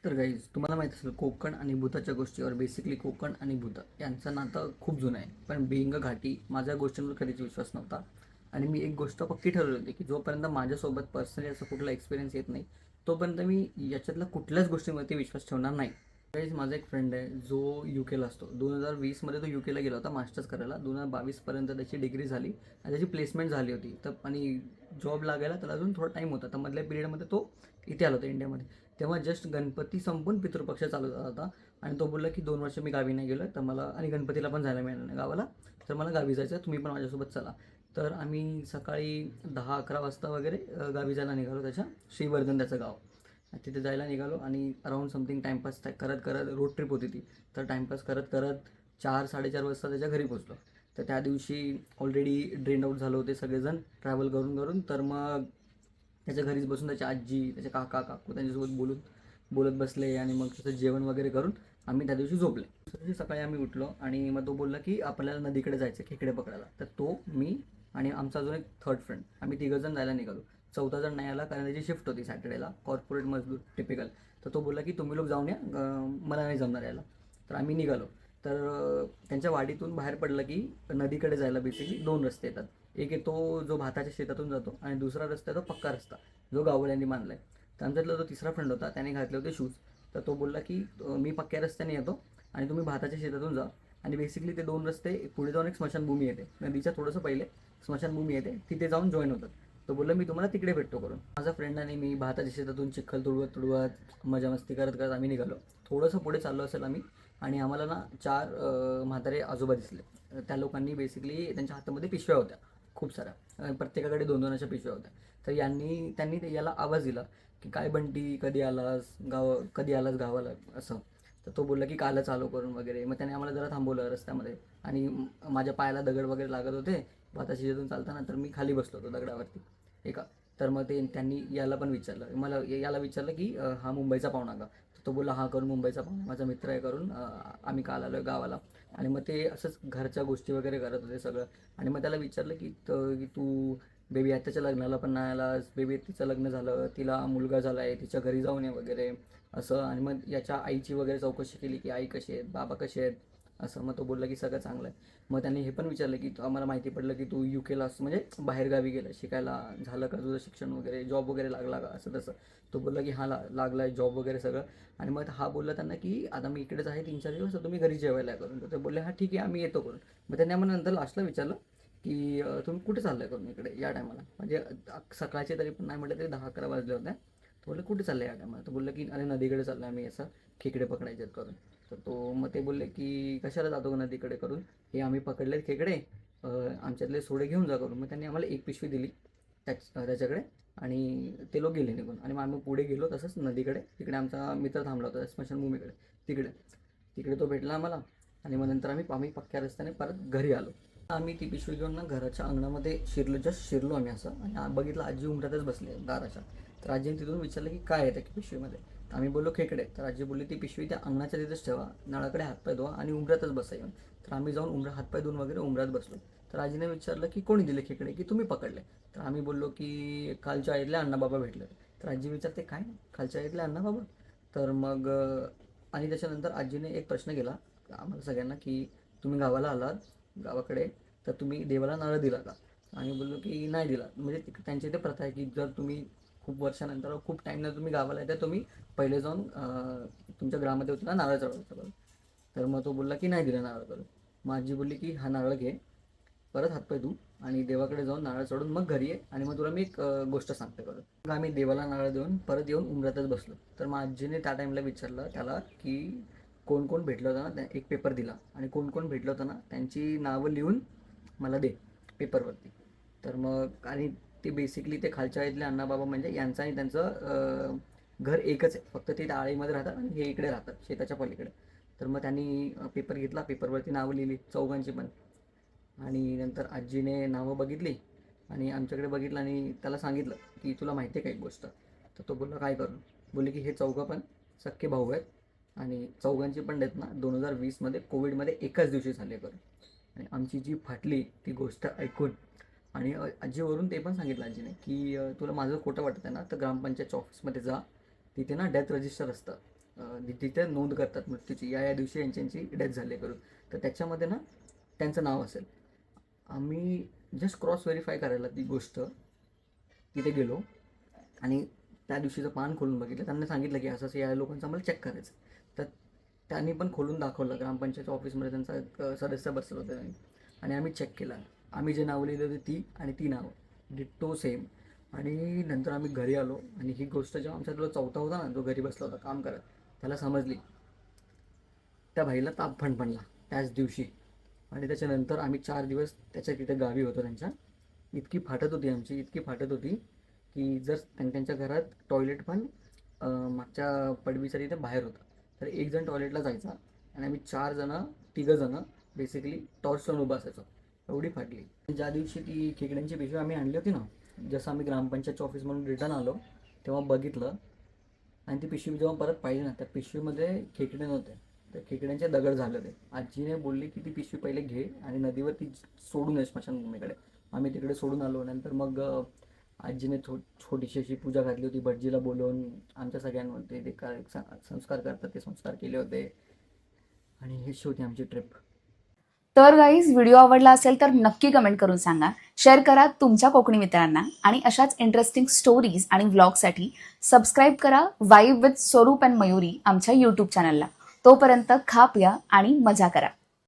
तर गाईज तुम्हाला माहीत असेल कोकण आणि भूताच्या गोष्टीवर बेसिकली कोकण आणि भूत यांचं नातं खूप जुनं आहे. पण बिंग घाटी माझ्या गोष्टींवर कधीच विश्वास नव्हता. आणि मी एक गोष्ट पक्की ठरवली होती की जोपर्यंत माझ्यासोबत पर्सनली असं कुठला एक्सपिरियन्स येत नाही तोपर्यंत मी याच्यातल्या कुठल्याच गोष्टीवरती विश्वास ठेवणार नाही. गाईज माझा एक फ्रेंड आहे जो UK ला असतो. 2020मध्ये तो UK ला गेला होता मास्टर्स करायला. 2022पर्यंत त्याची डिग्री झाली आणि त्याची प्लेसमेंट झाली होती. तर आणि जॉब लागायला त्याला अजून थोडा टाईम होता. तर मधल्या पिरियडमध्ये तो इथे आला होता इंडियामध्ये. तेव्हा जस्ट गणपती संपून पितृपक्ष चालू झाला होता आणि तो बोलला की 2 वर्ष मी गावी नाही गेलो तर मला आणि गणपतीला पण जायला मिळालं नाही गावाला, तर मला गावी जायचं आहे, तुम्ही पण माझ्यासोबत चला. तर आम्ही सकाळी 10-11 वाजता वगैरे गावी जायला निघालो. त्याच्या श्रीवर्धन त्याचं गाव. तिथे जायला निघालो आणि अराऊंड समथिंग टाईमपास करत करत रोड ट्रिप होती ती. तर टाईमपास करत करत 4-4:30 वाजता त्याच्या घरी पोचलो. तर त्या दिवशी ऑलरेडी ड्रेन आऊट झालं होते सगळेजण ट्रॅव्हल करून करून. तर मग त्याच्या घरीच बसून त्याची आजी, त्याचे काका काकू त्यांच्यासोबत बोलत बसले आणि मग त्याचं जेवण वगैरे करून आम्ही त्या दिवशी झोपले. दुसऱ्या दिवशी सकाळी आम्ही उठलो आणि मग तो बोलला की आपल्याला नदीकडे जायचं खेकडे पकडायला. तर तो, मी आणि आमचा अजून एक थर्ड फ्रेंड आम्ही तिघंजण जायला निघालो. चौथा जण नाही आला कारण त्याची शिफ्ट होती सॅटर्डेला, कॉर्पोरेट मजदूर टिपिकल. तर तो बोलला की तुम्ही लोक जाऊन या, मला नाही जमणार यायला. तर आम्ही निघालो. तर त्यांच्या वाडीतून बाहेर पडलं की नदीकडे जायला बेसिकली 2 रस्ते येतात. एक येतो जो भाताच्या शेतातून जातो आणि दुसरा रस्ता येतो पक्का रस्ता जो गाववाल्यांनी बांधला आहे. तर आमच्यातला जो तिसरा फ्रेंड होता त्याने घातले होते शूज. तर तो बोलला की मी पक्क्या रस्त्याने येतो आणि तुम्ही भाताच्या शेतातून जा. आणि बेसिकली ते 2 रस्ते पुढे जाऊन एक स्मशानभूमी येते, नदीच्या थोडंसं पहिले स्मशानभूमी येते, तिथे जाऊन जॉईन होतात. तो बोलला मी तुम्हाला तिकडे भेटतो करून. माझा फ्रेंड आणि मी भाताच्या शेतातून चिखल तुडवत तुडवत मजा मस्ती करत करत आम्ही निघालो. थोडंसं पुढे चाललो असेल आम्ही आणि आम्हाला ना 4 म्हातारे आजोबा दिसले. त्या लोकांनी बेसिकली त्यांच्या हातामध्ये पिशव्या होत्या खूप साऱ्या. प्रत्येकाकडे 2-2 अशा पिशव्या होत्या. तर त्यांनी याला आवाज दिला की काय बंटी, कधी आलास गावाला असं. तर तो बोलला की कालच आलो करून वगैरे. मग त्याने आम्हाला जरा थांबवलं रस्त्यामध्ये आणि माझ्या पायाला दगड वगैरे लागत होते भाताशी शेतातून चालताना. तर मी खाली बसलो होतो दगडावरती एका. तर मग त्यांनी याला पण विचारलं, याला विचारलं की हा मुंबईचा पाहुणा का. तर तो बोलला हा करून मुंबईचा पाहुणा माझा मित्र आहे करून, आम्ही काल आलो गावाला. आणि मग ते असंच घरच्या गोष्टी वगैरे करत होते सगळं. आणि मग त्याला विचारलं की तू बेबी आत्याच्या लग्नाला पण नाही आलास, बेबी तिचं लग्न झालं, तिला मुलगा झाला आहे, तिच्या घरी जाऊन ये वगैरे असं. आणि मग याच्या आईची वगैरे चौकशी केली की आई कशी आहेत, बाबा कसे आहेत असं. मग तो बोलला की सगळं चांगलं आहे. मग त्यांनी हे पण विचारलं की आम्हाला माहिती पडलं की तू UKला असं म्हणजे बाहेरगावी गेला शिकायला, झालं का तुझं शिक्षण वगैरे, जॉब वगैरे लागला का असं तसं. तो बोलला की हा लागला आहे जॉब वगैरे सगळं. आणि मग हा बोलला त्यांना की आता मी इकडेच आहे 3-4 दिवस, तर तुम्ही घरी जेवायला करून. तर ते बोलले हा ठीक आहे आम्ही येतो करून. मग त्यांनी आम्हाला नंतर लास्टला विचारलं की तुम्ही कुठे चाललाय करून इकडे या टायमाला, म्हणजे सकाळचे तरी पण नाही म्हटलं तरी 10-11 वाजले होते. तर बोलले कुठे चाललं या टायमाला. तर बोललं की अरे नदीकडे चाललं आम्ही असं खेकडे पकडायचे आहेत करून. तर मग ते बोलले की कशाला जातो का नदीकडे करून, हे आम्ही पकडलेत खेकडे, आमच्यातले सोडे घेऊन जा करून. मग त्यांनी आम्हाला एक पिशवी दिली त्याच्याकडे आणि ते लोक गेले निघून. आणि मग आम्ही पुढे गेलो तसंच नदीकडे. तिकडे आमचा मित्र थांबला होता स्मशानभूमीकडे. तिकडे तिकडे तो भेटला आम्हाला. आणि मग नंतर आम्ही पक्क्या रस्त्याने परत घरी आलो. आम्ही ती पिशवी घेऊन ना घराच्या अंगणामध्ये जस्ट शिरलो आम्ही असं. आणि बघितलं आजी उमट्यातच बसले दाराच्या. तर आजीने तिथून विचारलं की काय आहे त्या पिशवीमध्ये. तर आम्ही बोललो खेकडे. तर आजी बोलली ती पिशवी त्या अंगणाच्या तिथेच ठेवा, नळाकडे हातपाय धुवा आणि उमऱ्यातच बसा येऊन. तर आम्ही जाऊन हातपाय धुवून वगैरे उमऱ्यात बसलो. तर आजीने विचारलं की कोणी दिले खेकडे, की तुम्ही पकडले. तर आम्ही बोललो की खालच्या आईतले अण्णाबाबा भेटले. तर आजी विचारते काय खालच्या आईतले अण्णाबाबा. तर मग आणि त्याच्यानंतर आजीने एक प्रश्न केला आम्हाला सगळ्यांना की तुम्ही गावाला आलात गावाकडे, तर तुम्ही देवाला नारळ दिला का. आणि बोललो की नाही दिला. म्हणजे त्यांची इथे प्रथा आहे की जर तुम्ही खूप वर्षानंतर खूप टाईमनंतर तुम्ही गावाला येते तुम्ही पहिले जाऊन तुमच्या ग्रामदेवतेला नारळ चढवायचा करून. तर मग तो बोलला की नाही दिला नारळ करून. मग आजी बोलली की हा नारळ घे, परत हातपाय धू आणि देवाकडे जाऊन नारळ चढून मग घरी ये आणि मग तुला मी एक गोष्ट सांगते करून. मग आम्ही देवाला नारळ देऊन परत येऊन उमऱ्यातच बसलो. तर मग आजीने त्या टाईमला विचारलं त्याला की कोण कोण भेटलं होतं ना, एक पेपर दिला आणि कोण कोण भेटलं होतं ना त्यांची नावं लिहून मला दे पेपरवरती. तर मग आणि ते बेसिकली ते खालच्या आळीतले अण्णाबाबा म्हणजे यांचं आणि त्यांचं घर एकच आहे, फक्त ते आळीमध्ये राहतात आणि हे इकडे राहतात शेताच्या पलीकडे. तर मग त्यांनी पेपर घेतला, पेपरवरती नावं लिहिली चौघांची पण. आणि नंतर आजीने नावं बघितली आणि आमच्याकडे बघितलं आणि त्याला सांगितलं की तुला माहिती आहे का एक गोष्ट. तर तो बोलला काय करून. बोलले की हे चौघं पण सख्खे भाऊ आहेत आणि चौघांची पण डेथ ना 2020मध्ये कोविडमध्ये एकाच दिवशी झाली करून. आणि आमची जी फाटली ती गोष्ट ऐकून. आणि आजीवरून ते पण सांगितलं आजीने की तुला माझं खोटं वाटत आहे ना तर ग्रामपंचायतच्या ऑफिसमध्ये जा, तिथे ना डेथ रजिस्टर असतं तिथे नोंद करतात मृत्यूची, या दिवशी यांची डेथ झाली करून, तर त्याच्यामध्ये ना त्यांचं नाव असेल. आम्ही जस्ट क्रॉस व्हेरीफाय करायला ती गोष्ट तिथे गेलो आणि त्या दिवशीचं पान खोलून बघितलं. त्यांना सांगितलं की असं या लोकांचं आम्हाला चेक करायचं. तर त्यांनी पण खोलून दाखवलं. ग्रामपंचायत ऑफिसमध्ये त्यांचा एक सदस्य बसलं होतं त्यांनी, आणि आम्ही चेक केला. आम्ही जे नावं लिहिली होती ती आणि ती नावं डिट्टो सेम. आणि नंतर आम्ही घरी आलो आणि ही गोष्ट जेव्हा आमच्याजवळ चौथा होता ना, जो घरी बसला होता काम करत, त्याला समजली. त्या भाईला ताप फणफणला त्याच दिवशी. आणि त्याच्यानंतर आम्ही 4 दिवस त्याच्या तिथे गावी होतो त्यांच्या. इतकी फाटत होती आमची, इतकी फाटत होती की जर त्यांच्या घरात टॉयलेट पण मागच्या पडवीच्या तिथे बाहेर होता, तर एक जण टॉयलेटला जायचा आणि आम्ही 4 जणं 3 जणं बेसिकली टॉर्च लावून उभा असायचो. एवढी फाटली. ज्या दिवशी ती खेकड्यांची पिशवी आम्ही आणली होती ना, जसं आम्ही ग्रामपंचायतच्या ऑफिसमधून रिटर्न आलो तेव्हा बघितलं, आणि ती पिशवी जेव्हा परत पाहिली ना, त्या पिशवीमध्ये खेकडे नव्हते, त्या खेकड्यांचे दगड झाले होते. आजीने बोलली की ती पिशवी पहिले घे आणि नदीवर ती सोडून ये स्मशानभूमीकडे. आम्ही तिकडे सोडून आलो. नंतर मग आजीने छोटीशी अशी पूजा घातली होती, भटजीला बोलवून आमच्या सगळ्यांवरती ते काय संस्कार करतात ते संस्कार केले होते. आणि ही होती आमची ट्रिप. तर गाईज, व्हिडिओ आवडला असेल तर नक्की कमेंट करून सांगा, शेअर करा तुमच्या कोकणी मित्रांना, आणि अशाच इंटरेस्टिंग स्टोरीज आणि व्लॉगसाठी सबस्क्राईब करा वाईब विथ स्वरूप अँड मयुरी आमच्या यूट्यूब चॅनलला. तोपर्यंत खा, प्या आणि मजा करा.